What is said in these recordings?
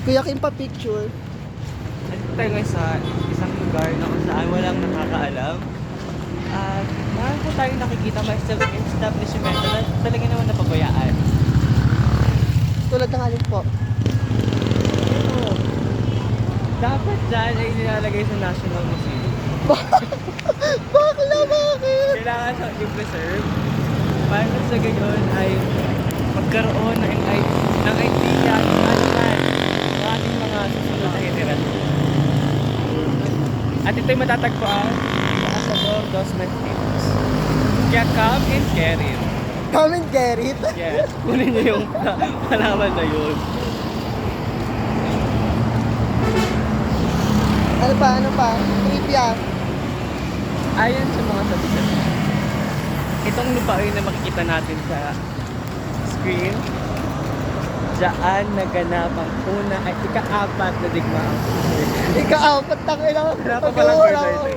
Kuya Kim pa picture. Nandito tayo ngayon sa isang lugar na kung saan walang nakakaalam. At marami po tayong nakikita mga establishment na talaga naman napabayaan. Tulad ng alin po. Ito, dapat dyan ay nilalagay sa National Museum. Bakit? Kailangan siyang i-preserve para sa gayon ay magkaroon ng idea kung ano man ang ating mga susunod na henerasyon. At ito'y matatagpuan sa Asador Dos Mentiras. Kaya come and get it. Come and get it. Yes, kunin niyo yung halaman na yun. Ano pa? Trivia. Ayon sa mga sabi-sabi, itong lupain na makikita natin sa screen, diyan naganap ang una ay ika-4 na digmaang. Ika-4 tangina. Wala pa palang birthday.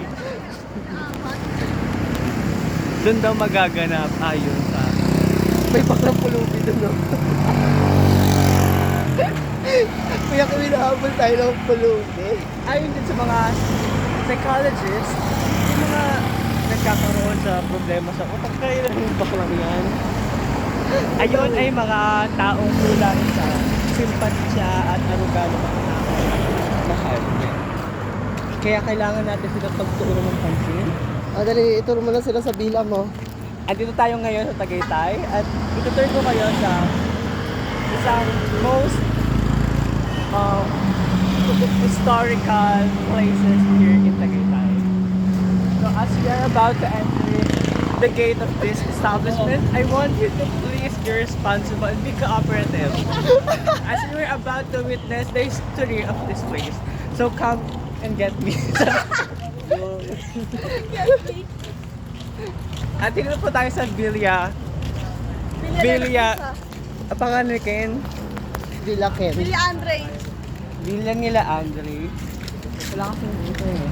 Doon daw magaganap ayon sa May pakrang pulubi doon, no? Kuya Kim, hinahabol tayo ng pulubi. ayon din sa mga psychologists, yung mga nagkakaroon sa problema sa utak, kaya ng baklang yan. Ayun ay mga taong kulang sa simpatsya at arugalo ng tao. Mahal. Kaya kailangan natin sila pagtuunan ng pansin. Dali, ituro mo na sila sa bila mo. Andito tayo ngayon sa Tagaytay at itutur ko kayo sa isang most historical places here in Tagaytay. So as we are about to enter the gate of this establishment, I want you to please be responsible and be cooperative as we are about to witness the history of this place. So come and get me. At dito po tayo sa Villa. Ang pangalan ni Ken? Villa Kim. Billy Andre. Villa nila Andre. Wala kasing dito eh.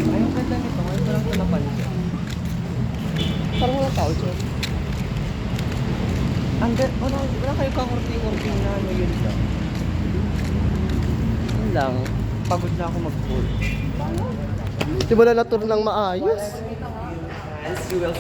Ayong ganda nito. Ngayon ko lang ito napansin. Parang wala tao dyan. Wala kayo kakurting-kurting na ano yun lang. Yun lang. Pagod na ako mag-pool. Di ba na naturo ng maayos? As you will